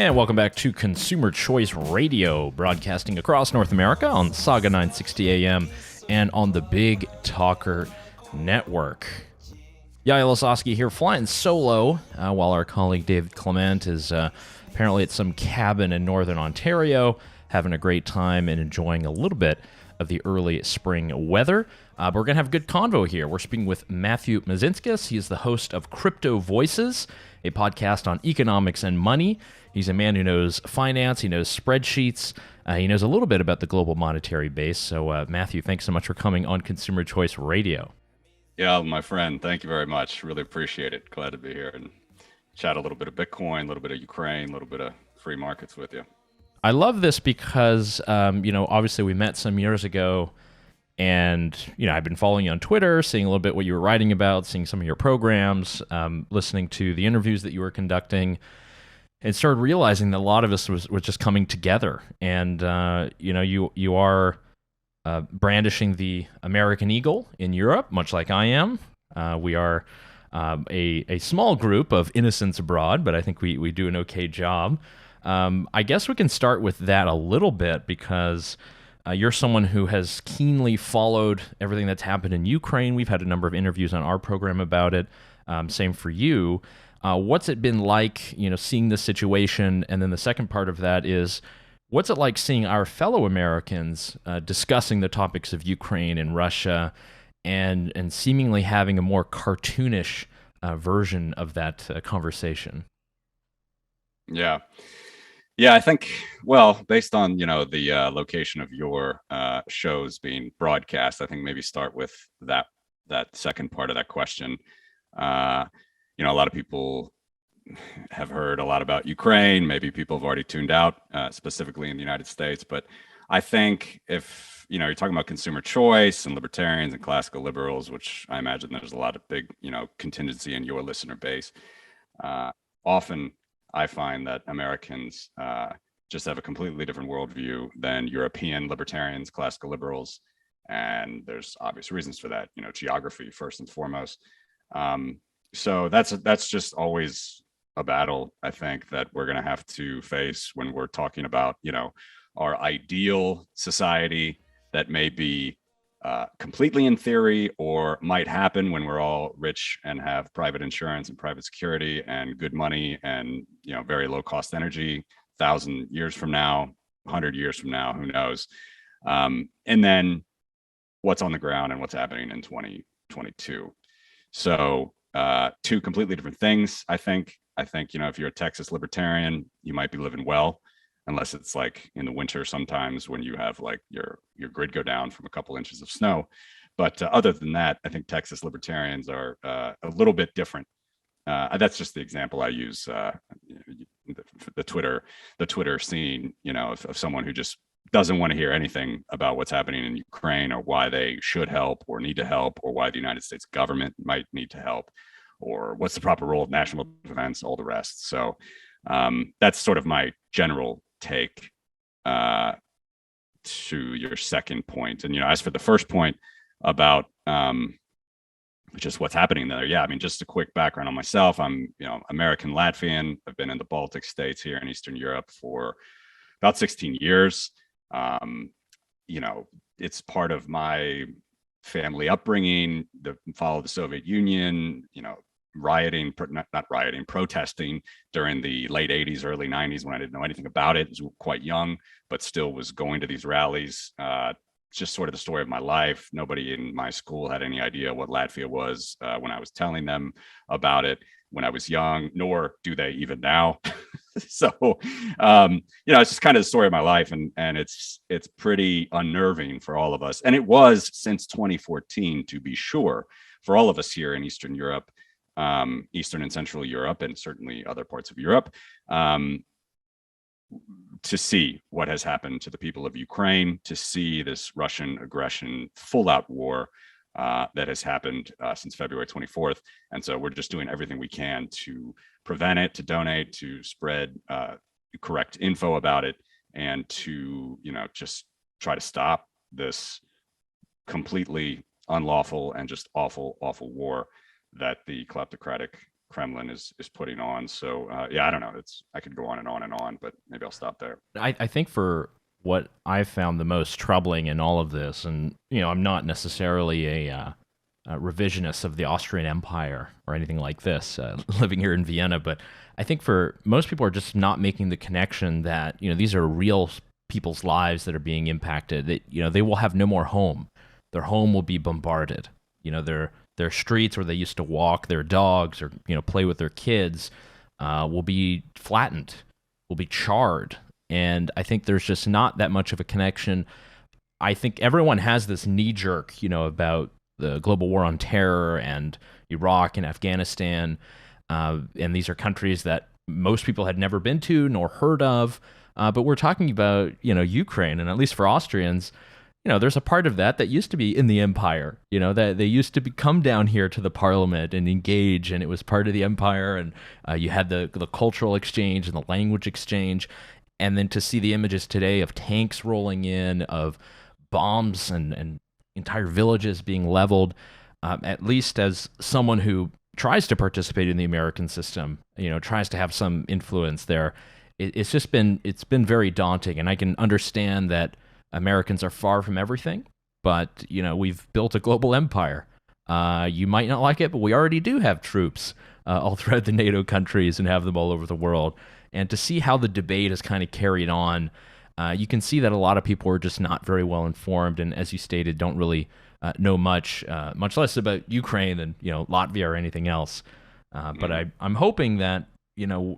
And welcome back to Consumer Choice Radio, broadcasting across North America on Sauga 960 AM and on the Big Talker Network. Yaya Lasoski here, flying solo, while our colleague David Clement is apparently at some cabin in northern Ontario, having a great time and enjoying a little bit of the early spring weather. But we're going to have a good convo here. We're speaking with Matthew Mežinskis. He is the host of Crypto Voices, a podcast on economics and money. He's a man who knows finance, he knows spreadsheets, he knows a little bit about the global monetary base. So, Matthew, thanks so much for coming on Consumer Choice Radio. Yeah, my friend, thank you very much. Really appreciate it. Glad to be here and chat a little bit of Bitcoin, a little bit of Ukraine, a little bit of free markets with you. I love this because, obviously we met some years ago, and, I've been following you on Twitter, seeing a little bit what you were writing about, seeing some of your programs, listening to the interviews that you were conducting, and started realizing that a lot of us was just coming together. And, you are brandishing the American Eagle in Europe, much like I am. We are a small group of innocents abroad, but I think we do an okay job. I guess we can start with that a little bit because you're someone who has keenly followed everything that's happened in Ukraine. We've had a number of interviews on our program about it. Same for you. What's it been like, seeing this situation? And then the second part of that is, what's it like seeing our fellow Americans discussing the topics of Ukraine and Russia and seemingly having a more cartoonish version of that conversation? Yeah, I think, well, based on, the location of your shows being broadcast, I think maybe start with that second part of that question. A lot of people have heard a lot about Ukraine. Maybe people have already tuned out, specifically in the United States. But I think if, you're talking about consumer choice and libertarians and classical liberals, which I imagine there's a lot of big, contingency in your listener base. Often I find that Americans just have a completely different worldview than European libertarians, classical liberals. And there's obvious reasons for that, geography first and foremost. So that's just always a battle, I think, that we're going to have to face when we're talking about, our ideal society that may be completely in theory or might happen when we're all rich and have private insurance and private security and good money and, very low cost energy, 1,000 years from now, 100 years from now, who knows? And then what's on the ground and what's happening in 2022. So two completely different things. I think, if you're a Texas libertarian, you might be living well, unless it's like in the winter sometimes when you have like your grid go down from a couple inches of snow. But other than that, I think Texas libertarians are a little bit different. That's just the example I use, the Twitter scene, of someone who just doesn't want to hear anything about what's happening in Ukraine or why they should help or need to help or why the United States government might need to help or what's the proper role of national defense, all the rest. So that's sort of my general take to your second point. And, as for the first point about just what's happening there. Yeah, I mean, just a quick background on myself. I'm, American Latvian. I've been in the Baltic states here in Eastern Europe for about 16 years. It's part of my family upbringing, follow the Soviet Union, protesting during the late 80s, early 90s when I didn't know anything about it. I was quite young, but still was going to these rallies. Just sort of the story of my life. Nobody in my school had any idea what Latvia was when I was telling them about it when I was young, nor do they even now. So, it's just kind of the story of my life, and it's pretty unnerving for all of us. And it was since 2014, to be sure, for all of us here in Eastern Europe, Eastern and Central Europe, and certainly other parts of Europe, to see what has happened to the people of Ukraine, to see this Russian aggression, full-out war that has happened since February 24th. And so we're just doing everything we can to prevent it, to donate, to spread correct info about it, and to, just try to stop this completely unlawful and just awful war that the kleptocratic Kremlin is putting on. So yeah, I don't know. I could go on, but maybe I'll stop there. I think for what I found the most troubling in all of this, and I'm not necessarily a revisionist of the Austrian Empire or anything like this, living here in Vienna, but I think for most people are just not making the connection that these are real people's lives that are being impacted. That they will have no more home. Their home will be bombarded. Their streets where they used to walk their dogs or play with their kids will be flattened, will be charred. And I think there's just not that much of a connection. I think everyone has this knee jerk, about the global war on terror and Iraq and Afghanistan. And these are countries that most people had never been to nor heard of. But we're talking about, Ukraine. And at least for Austrians, there's a part of that used to be in the empire, that they used to come down here to the parliament and engage, and it was part of the empire. And you had the cultural exchange and the language exchange. And then to see the images today of tanks rolling in, of bombs and entire villages being leveled, at least as someone who tries to participate in the American system, tries to have some influence there, it's been very daunting. And I can understand that Americans are far from everything, but we've built a global empire. You might not like it, but we already do have troops all throughout the NATO countries and have them all over the world. And to see how the debate is kind of carried on, you can see that a lot of people are just not very well informed, and as you stated, don't really know much less about Ukraine than Latvia or anything else. But I'm hoping that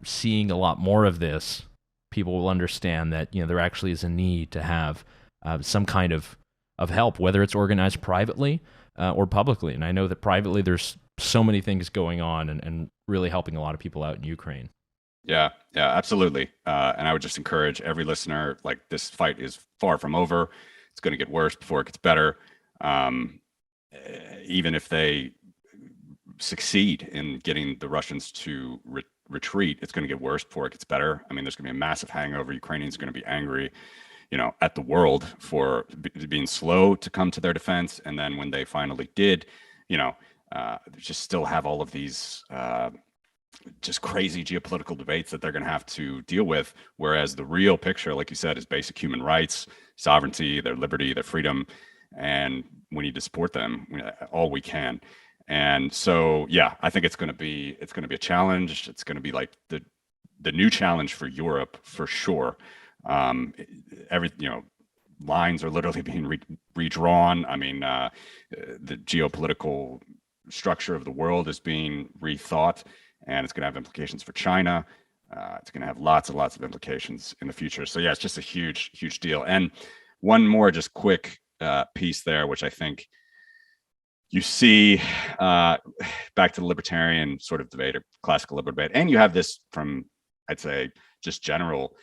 seeing a lot more of this, people will understand that there actually is a need to have some kind of help, whether it's organized privately or publicly. And I know that privately there's so many things going on and really helping a lot of people out in Ukraine. Yeah, absolutely. And I would just encourage every listener, like, this fight is far from over. It's going to get worse before it gets better. Even if they succeed in getting the Russians to retreat, it's going to get worse before it gets better. I mean, there's going to be a massive hangover. Ukrainians are going to be angry, at the world for being slow to come to their defense. And then when they finally did, just still have all of these just crazy geopolitical debates that they're going to have to deal with. Whereas the real picture, like you said, is basic human rights, sovereignty, their liberty, their freedom. And we need to support them all we can. And so, yeah, I think it's going to be a challenge. It's going to be like the new challenge for Europe for sure. Lines are literally being redrawn. I mean, the geopolitical structure of the world is being rethought, and it's going to have implications for China. It's going to have lots and lots of implications in the future. So yeah, it's just a huge, huge deal. And one more just quick piece there, which I think you see back to the libertarian sort of debate or classical liberal debate. And you have this from, I'd say, just general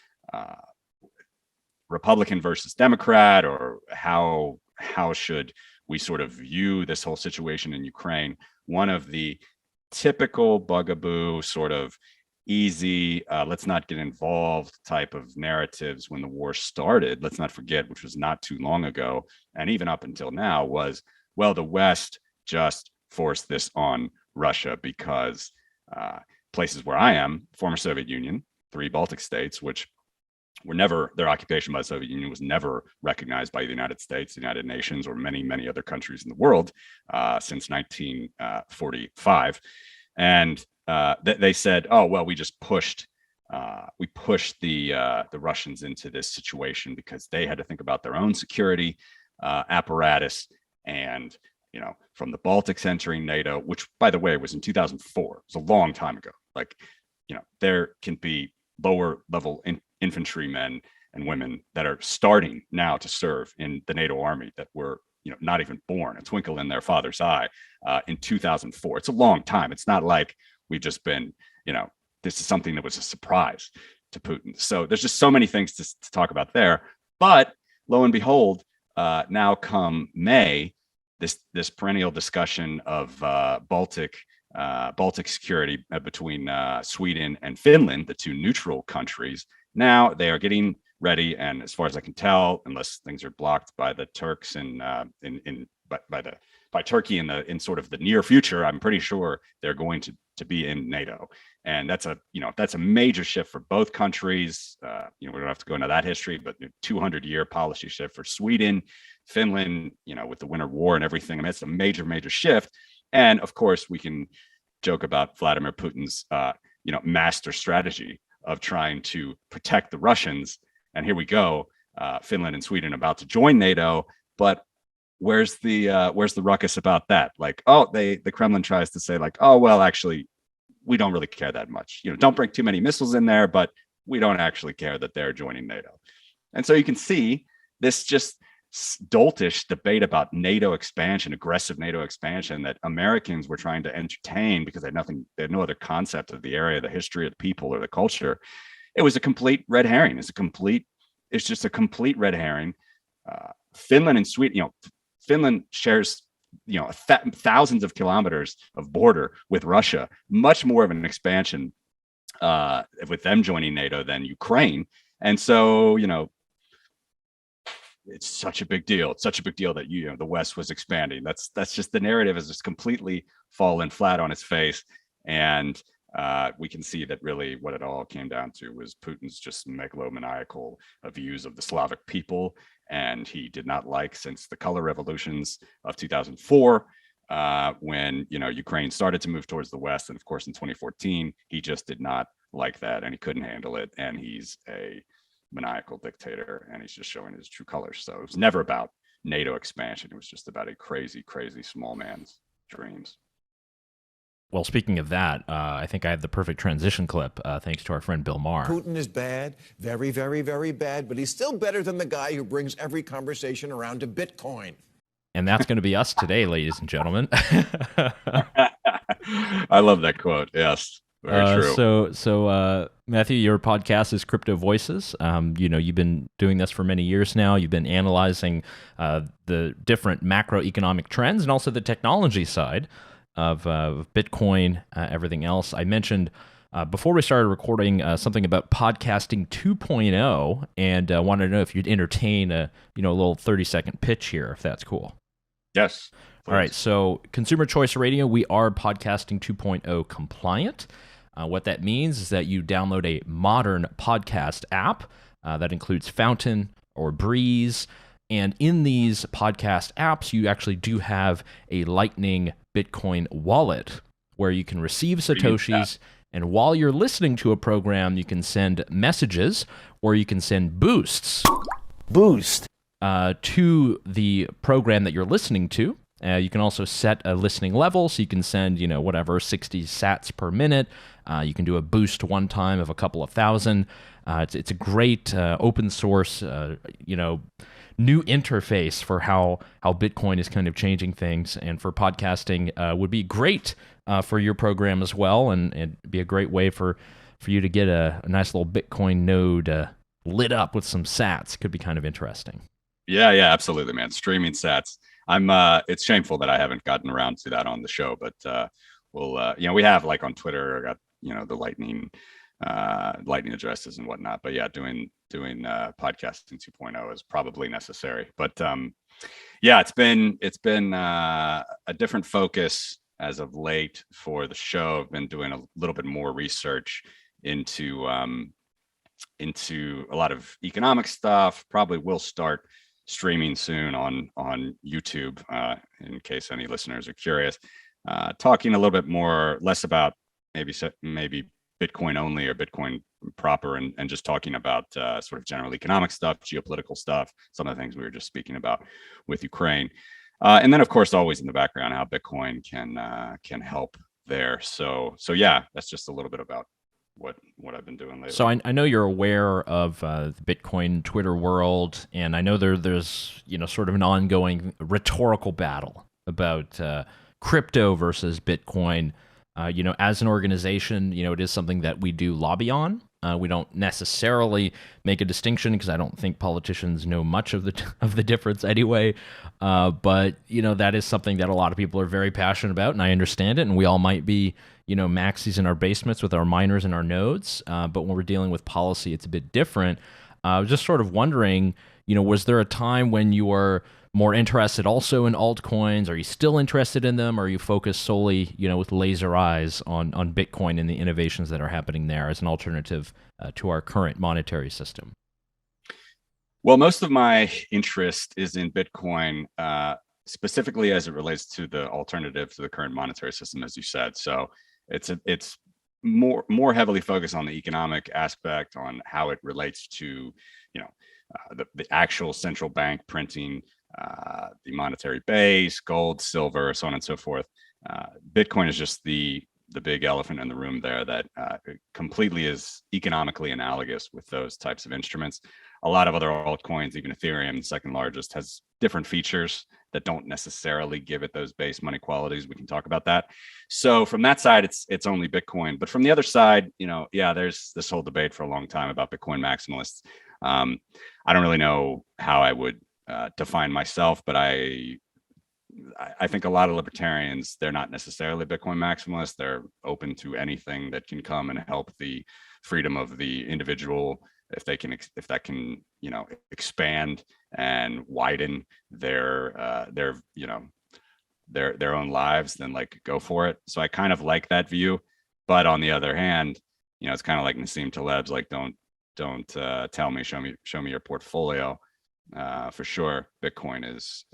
Republican versus Democrat, or how should we sort of view this whole situation in Ukraine. One of the typical bugaboo sort of easy, let's not get involved type of narratives when the war started, let's not forget, which was not too long ago, and even up until now, was, well, the West just forced this on Russia because places where I am, former Soviet Union, 3 Baltic states, which were never, their occupation by the Soviet Union was never recognized by the United States, the United Nations, or many, many other countries in the world since 1945. And they said, oh, well, we just pushed the Russians into this situation because they had to think about their own security apparatus. And, from the Baltics entering NATO, which, by the way, was in 2004, it was a long time ago. Like, there can be lower level infantrymen and women that are starting now to serve in the NATO army that were, not even born, a twinkle in their father's eye in 2004. It's a long time. It's not like we've just been, this is something that was a surprise to Putin. So there's just so many things to talk about there. But lo and behold, now come May, this perennial discussion of Baltic security between Sweden and Finland, the 2 neutral countries. Now they are getting ready. And as far as I can tell, unless things are blocked by the Turks and by Turkey in sort of the near future, I'm pretty sure they're going to be in NATO. And that's a major shift for both countries. We don't have to go into that history, but 200-year policy shift for Sweden, Finland, with the Winter War and everything. I mean, it's a major, major shift. And of course, we can joke about Vladimir Putin's, master strategy of trying to protect the Russians. And here we go, Finland and Sweden about to join NATO, but where's the ruckus about that? Like, the Kremlin tries to say like, oh, well, actually, we don't really care that much. Don't bring too many missiles in there, but we don't actually care that they're joining NATO. And so you can see this just doltish debate about NATO expansion, aggressive NATO expansion that Americans were trying to entertain because they had no other concept of the area, the history of the people or the culture. It was a complete red herring. It's just a complete red herring. Finland and Sweden, Finland shares thousands of kilometers of border with Russia, much more of an expansion with them joining NATO than Ukraine. And so, it's such a big deal. It's such a big deal that the West was expanding. That's just the narrative has just completely fallen flat on its face. And we can see that really what it all came down to was Putin's just megalomaniacal views of the Slavic people. And he did not like, since the color revolutions of 2004, when Ukraine started to move towards the West, and of course in 2014, he just did not like that, and he couldn't handle it. And he's a maniacal dictator, and he's just showing his true colors. So it was never about NATO expansion. It was just about a crazy, crazy small man's dreams. Well, speaking of that, I think I have the perfect transition clip, thanks to our friend Bill Maher. Putin is bad, very, very, very bad, but he's still better than the guy who brings every conversation around to Bitcoin. And that's going to be us today, ladies and gentlemen. I love that quote. Yes, very true. So Matthew, your podcast is Crypto Voices. You've been doing this for many years now. You've been analyzing the different macroeconomic trends and also the technology side of Bitcoin, everything else. I mentioned before we started recording something about podcasting 2.0, and wanted to know if you'd entertain a little 30-second pitch here, if that's cool. Yes. Please. All right. So Consumer Choice Radio, we are podcasting 2.0 compliant. What that means is that you download a modern podcast app that includes Fountain or Breeze. And in these podcast apps, you actually do have a Lightning Bitcoin wallet where you can receive Satoshis. And while you're listening to a program, you can send messages or you can send boosts to the program that you're listening to. You can also set a listening level, so you can send, 60 sats per minute. You can do a boost one time of a couple of thousand. It's a great open source, new interface for how Bitcoin is kind of changing things, and for podcasting would be great for your program as well, and it'd be a great way for you to get a nice little Bitcoin node lit up with some sats. Could be kind of interesting. Yeah, absolutely, man. Streaming sats. It's shameful that I haven't gotten around to that on the show, but we'll, we have, like, on Twitter, got, the lightning addresses and whatnot, but yeah, doing podcasting 2.0 is probably necessary. But it's been a different focus as of late for the show. I've been doing a little bit more research into a lot of economic stuff. Probably will start streaming soon on YouTube, in case any listeners are curious, talking a little bit less about maybe Bitcoin only or Bitcoin proper, and just talking about sort of general economic stuff, geopolitical stuff, some of the things we were just speaking about with Ukraine. And then, of course, always in the background, how Bitcoin can help there. So yeah, that's just a little bit about what I've been doing lately. So I know you're aware of the Bitcoin Twitter world, and I know there's sort of an ongoing rhetorical battle about crypto versus Bitcoin. As an organization, it is something that we do lobby on. We don't necessarily make a distinction because I don't think politicians know much of the difference anyway. But that is something that a lot of people are very passionate about, and I understand it. And we all might be, maxis in our basements with our miners and our nodes. But when we're dealing with policy, it's a bit different. I was just sort of wondering, was there a time when you were more interested also in altcoins? Are you still interested in them? Or are you focused solely, with laser eyes on Bitcoin and the innovations that are happening there as an alternative to our current monetary system? Well, most of my interest is in Bitcoin, specifically as it relates to the alternative to the current monetary system, as you said. So it's more heavily focused on the economic aspect, on how it relates to, the actual central bank printing the monetary base, gold, silver, so on and so forth. Bitcoin is just the big elephant in the room there that completely is economically analogous with those types of instruments. A lot of other altcoins, even Ethereum, the second largest, has different features that don't necessarily give it those base money qualities. We can talk about that. So from that side, it's only Bitcoin. But from the other side, there's this whole debate for a long time about Bitcoin maximalists. I don't really know how I would define myself, but I think a lot of libertarians, they're not necessarily Bitcoin maximalists. They're open to anything that can come and help the freedom of the individual. If that can, expand and widen their own lives, then go for it. So I kind of like that view. But on the other hand, it's kind of like Nassim Taleb's, don't tell me, show me your portfolio. For sure, Bitcoin is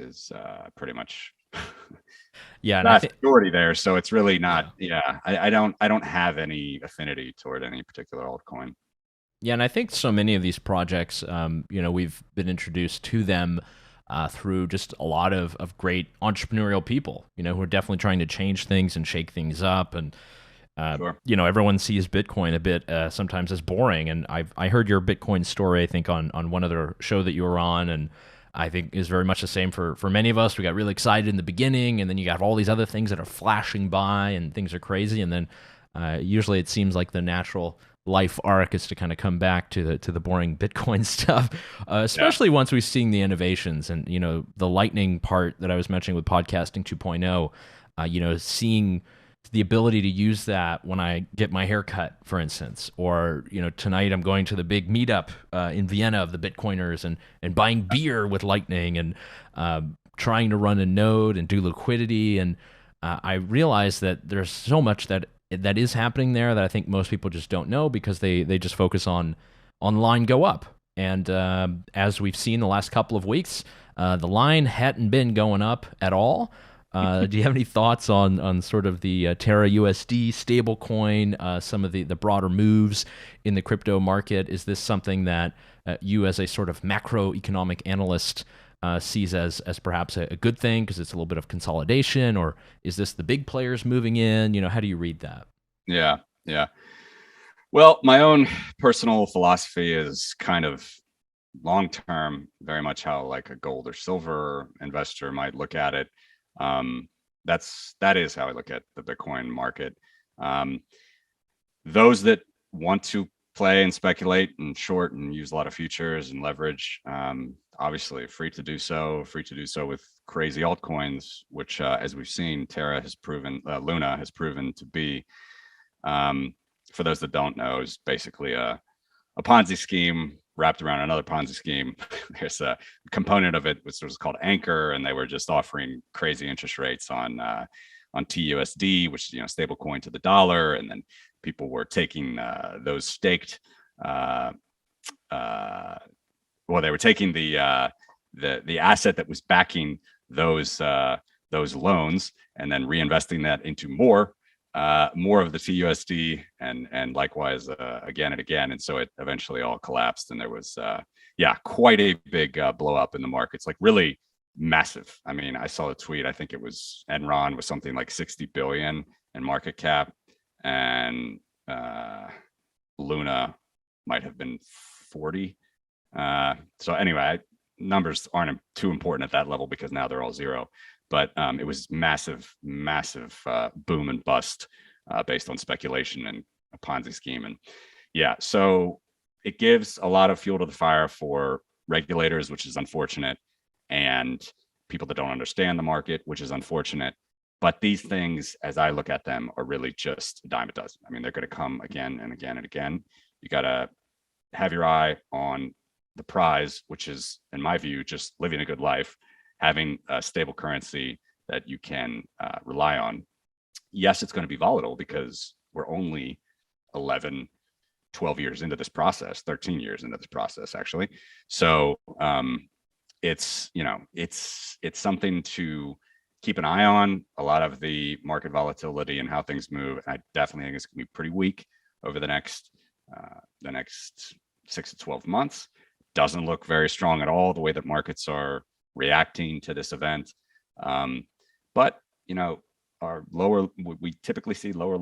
pretty much yeah, and vast majority there. So it's really not. Yeah, I don't have any affinity toward any particular altcoin. Yeah, and I think so many of these projects, we've been introduced to them through just a lot of great entrepreneurial people, who are definitely trying to change things and shake things up. And, Sure. Everyone sees Bitcoin a bit sometimes as boring. And I heard your Bitcoin story, I think, on one other show that you were on. And I think is very much the same for many of us. We got really excited in the beginning, and then you got all these other things that are flashing by and things are crazy. And then usually it seems like the natural life arc is to kind of come back to the boring Bitcoin stuff, especially once we've seen the innovations and, the lightning part that I was mentioning with podcasting 2.0, seeing the ability to use that when I get my hair cut, for instance, or, tonight I'm going to the big meetup in Vienna of the Bitcoiners and buying beer with lightning and trying to run a node and do liquidity. And I realized that there's so much that is happening there that I think most people just don't know because they just focus on line go up. And as we've seen the last couple of weeks, the line hadn't been going up at all. Do you have any thoughts on sort of the Terra USD stablecoin, some of the broader moves in the crypto market? Is this something that you as a sort of macroeconomic analyst sees as perhaps a good thing because it's a little bit of consolidation, or is this the big players moving in? How do you read that? Yeah. Well, my own personal philosophy is kind of long-term, very much how like a gold or silver investor might look at it. That is how I look at the Bitcoin market. Those that want to play and speculate and short and use a lot of futures and leverage, obviously free to do so with crazy altcoins, which as we've seen, Terra has proven, Luna has proven to be, for those that don't know, is basically a Ponzi scheme wrapped around another Ponzi scheme. There's a component of it which was called Anchor, and they were just offering crazy interest rates on TUSD, which is stable coin to the dollar, and then people were taking those staked. They were taking the asset that was backing those loans and then reinvesting that into more of the TUSD and likewise again and again. And so it eventually all collapsed, and there was quite a big blow up in the markets, like really massive. I mean, I saw a tweet, I think it was Enron was something like 60 billion in market cap, and Luna might have been 40. So anyway, numbers aren't too important at that level because now they're all zero. But it was massive boom and bust based on speculation and a Ponzi scheme. And so it gives a lot of fuel to the fire for regulators, which is unfortunate, and people that don't understand the market, which is unfortunate. But these things, as I look at them, are really just a dime a dozen. I mean, they're going to come again and again and again. You got to have your eye on the prize, which is, in my view, just living a good life, having a stable currency that you can rely on. Yes, it's going to be volatile because we're only 11, 12 years into this process, 13 years into this process, actually. So it's something to keep an eye on. A lot of the market volatility and how things move. I definitely think it's going to be pretty weak over the next 6 to 12 months. Doesn't look very strong at all, the way that markets are reacting to this event. But, we typically see higher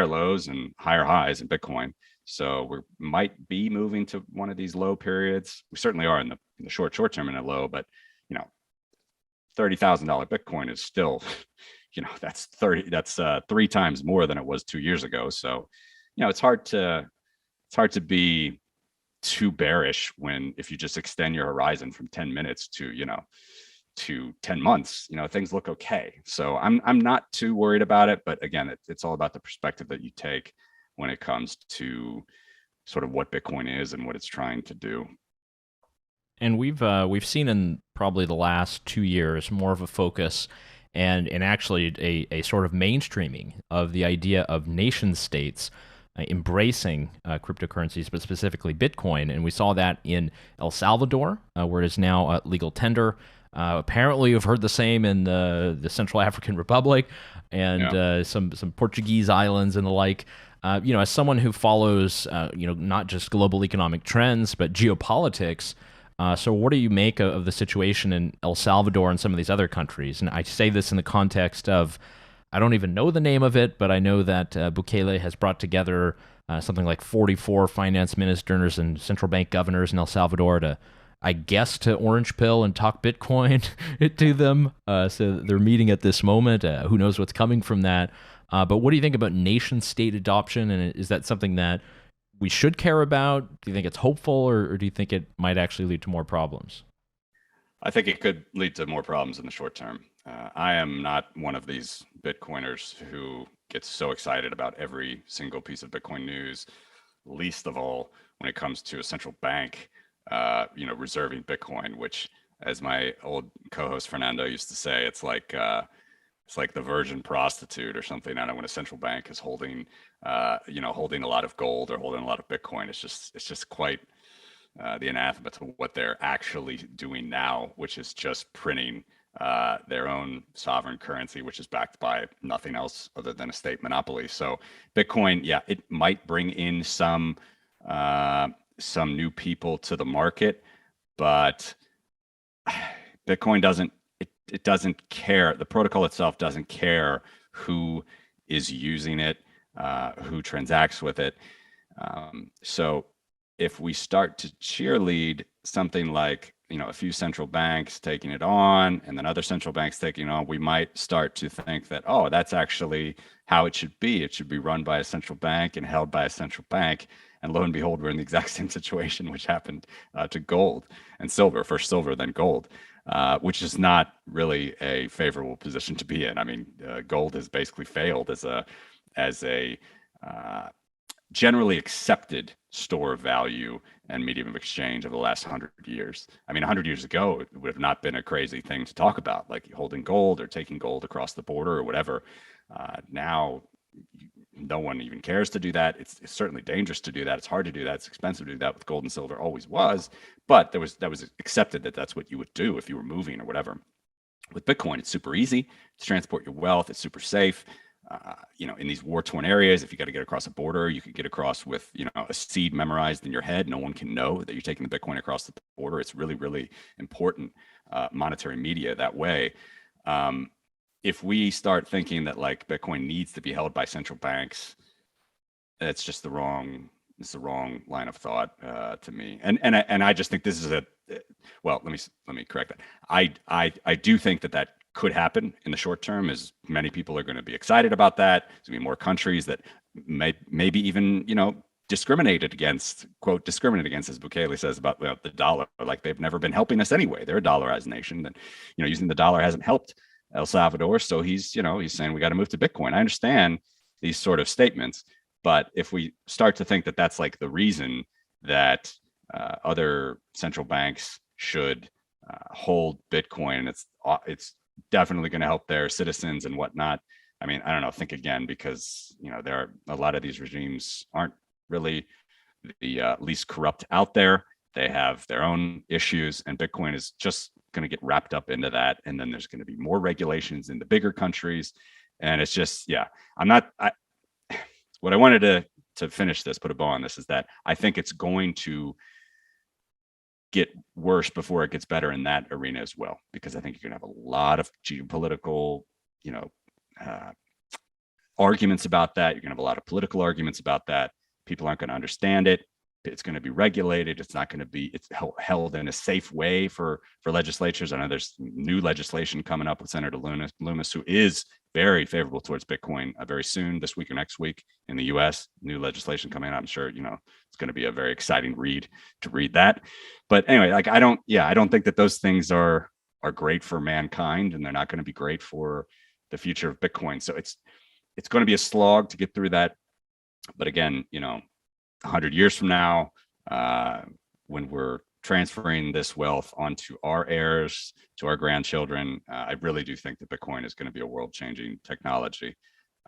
lows and higher highs in Bitcoin. So we might be moving to one of these low periods. We certainly are in the short term in a low, but $30,000 Bitcoin is still, that's 3 times more than it was 2 years ago. So, it's hard to be too bearish if you just extend your horizon from 10 minutes to 10 months, things look okay. So I'm not too worried about it, but again, it's all about the perspective that you take when it comes to sort of what Bitcoin is and what it's trying to do. And we've seen in probably the last 2 years more of a focus and actually a sort of mainstreaming of the idea of nation states embracing cryptocurrencies, but specifically Bitcoin. And we saw that in El Salvador, where it is now legal tender. Apparently, you've heard the same in the Central African Republic and some Portuguese islands and the like. As someone who follows, not just global economic trends, but geopolitics, so what do you make of the situation in El Salvador and some of these other countries? And I say this in the context of, I don't even know the name of it, but I know that Bukele has brought together something like 44 finance ministers and central bank governors in El Salvador to orange pill and talk Bitcoin to them. So they're meeting at this moment. Who knows what's coming from that? But what do you think about nation state adoption? And is that something that we should care about? Do you think it's hopeful, or do you think it might actually lead to more problems? I think it could lead to more problems in the short term. I am not one of these Bitcoiners who gets so excited about every single piece of Bitcoin news, least of all when it comes to a central bank, reserving Bitcoin, which, as my old co-host Fernando used to say, it's like the virgin prostitute or something. I don't know, when a central bank is holding a lot of gold or holding a lot of Bitcoin. It's just quite the anathema to what they're actually doing now, which is just printing their own sovereign currency, which is backed by nothing else other than a state monopoly. So Bitcoin, it might bring in some new people to the market, but Bitcoin doesn't care. The protocol itself doesn't care who is using it, who transacts with it. So if we start to cheerlead something like, a few central banks taking it on and then other central banks taking it on, we might start to think that, oh, that's actually how it should be. It should be run by a central bank and held by a central bank. And lo and behold, we're in the exact same situation, which happened to gold and silver, first silver, then gold, which is not really a favorable position to be in. I mean, gold has basically failed as a generally accepted store of value and medium of exchange of the last 100 years. I mean, 100 years ago, it would have not been a crazy thing to talk about, like holding gold or taking gold across the border or whatever. Now, no one even cares to do that. It's certainly dangerous to do that. It's hard to do that. It's expensive to do that. With gold and silver, always was. But that was accepted that that's what you would do if you were moving or whatever. With Bitcoin, it's super easy to transport your wealth. It's super safe. In these war-torn areas, if you got to get across a border, you could get across with, a seed memorized in your head. No one can know that you're taking the Bitcoin across the border. It's really, really important monetary media that way. If we start thinking that like Bitcoin needs to be held by central banks, it's just the wrong line of thought to me. And I just think this is let me correct that. I do think that could happen in the short term, as many people are going to be excited about that. There's going to be more countries that maybe even, discriminated against, as Bukele says about the dollar, like they've never been helping us anyway. They're a dollarized nation, and, using the dollar hasn't helped El Salvador. So he's saying we got to move to Bitcoin. I understand these sort of statements, but if we start to think that that's like the reason that other central banks should hold Bitcoin. It's definitely going to help their citizens and whatnot. I mean, I don't know, think again, because, there are a lot of these regimes aren't really the least corrupt out there. They have their own issues, and Bitcoin is just going to get wrapped up into that. And then there's going to be more regulations in the bigger countries. And it's just, what I wanted to finish this, put a bow on this, is that I think it's going to get worse before it gets better in that arena as well, because I think you're going to have a lot of geopolitical, arguments about that. You're going to have a lot of political arguments about that. People aren't going to understand it. It's going to be regulated. It's not going to be, it's held in a safe way for legislatures. I know there's new legislation coming up with Senator Loomis, who is very favorable towards Bitcoin very soon, this week or next week in the US. New legislation coming out. I'm sure, it's going to be a very exciting read to read that. But anyway, I don't think that those things are great for mankind, and they're not going to be great for the future of Bitcoin. So it's going to be a slog to get through that. But again, 100 years from now, when we're transferring this wealth onto our heirs, to our grandchildren, I really do think that Bitcoin is going to be a world-changing technology.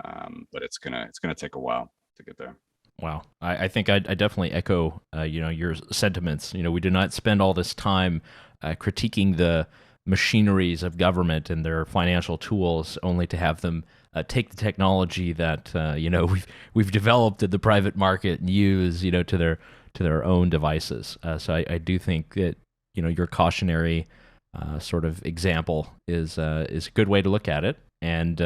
But it's gonna take a while to get there. Wow, I think I definitely echo your sentiments. We do not spend all this time critiquing the machineries of government and their financial tools, only to have them take the technology that we've developed in the private market and use to their own devices. So I do think that your cautionary sort of example is a good way to look at it. And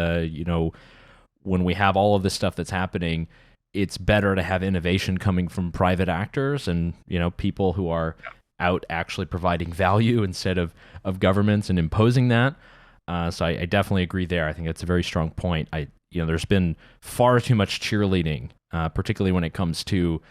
when we have all of this stuff that's happening, it's better to have innovation coming from private actors and people who are out actually providing value instead of governments and imposing that. So I definitely agree there. I think that's a very strong point. There's been far too much cheerleading, particularly when it comes to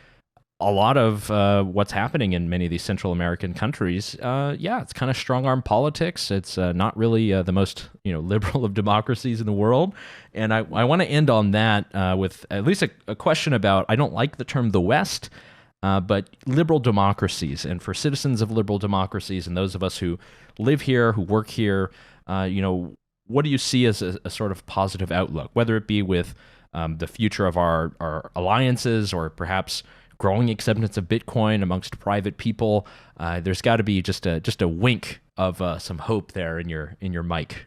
a lot of what's happening in many of these Central American countries. It's kind of strong-arm politics. It's not really the most liberal of democracies in the world. And I want to end on that with at least a question about, I don't like the term the West, but liberal democracies. And for citizens of liberal democracies and those of us who live here, who work here, what do you see as a sort of positive outlook, whether it be with the future of our alliances or perhaps growing acceptance of Bitcoin amongst private people? There's got to be just a wink of some hope there in your mic.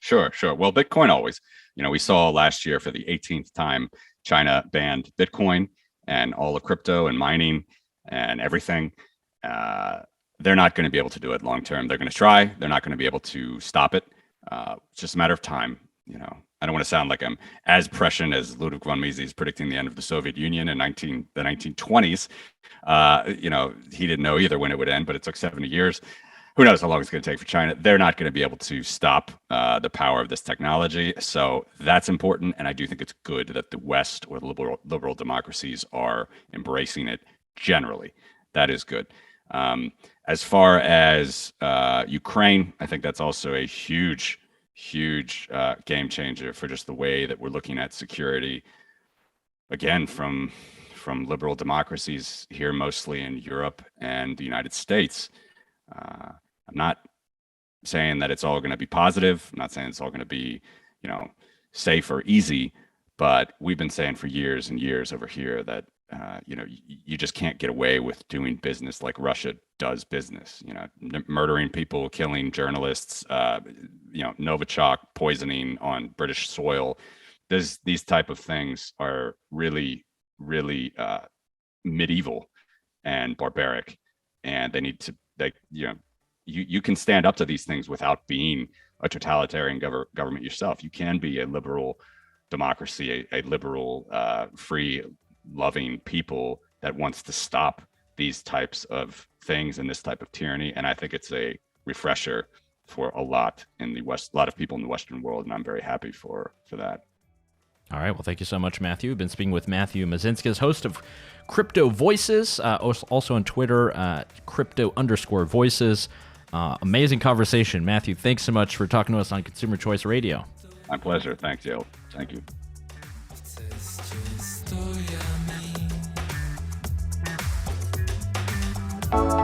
Sure. Well, Bitcoin always, we saw last year for the 18th time, China banned Bitcoin and all the crypto and mining and everything. They're not going to be able to do it long term. They're going to try. They're not going to be able to stop it. It's just a matter of time. I don't want to sound like I'm as prescient as Ludwig von Mises predicting the end of the Soviet Union in the 1920s. He didn't know either when it would end, but it took 70 years. Who knows how long it's going to take for China? They're not going to be able to stop the power of this technology. So that's important. And I do think it's good that the West or the liberal democracies are embracing it generally. That is good. As far as Ukraine, I think that's also a huge game changer for just the way that we're looking at security. Again, from liberal democracies here, mostly in Europe and the United States. I'm not saying that it's all going to be positive. I'm not saying it's all going to be, safe or easy, but we've been saying for years and years over here that you just can't get away with doing business like Russia does business, murdering people, killing journalists, Novichok poisoning on British soil. These type of things are really, really medieval and barbaric, and they need to, you can stand up to these things without being a totalitarian government yourself. You can be a liberal democracy, a liberal, free, loving people that wants to stop these types of things and this type of tyranny. And I think it's a refresher for a lot in the West, a lot of people in the Western world, and I'm very happy for that. All right. Well, thank you so much, Matthew. We've been speaking with Matthew Mežinskis, host of Crypto Voices, also on Twitter, crypto_voices. Amazing conversation. Matthew, thanks so much for talking to us on Consumer Choice Radio. My pleasure. Thanks, Yale. Thank you. Bye.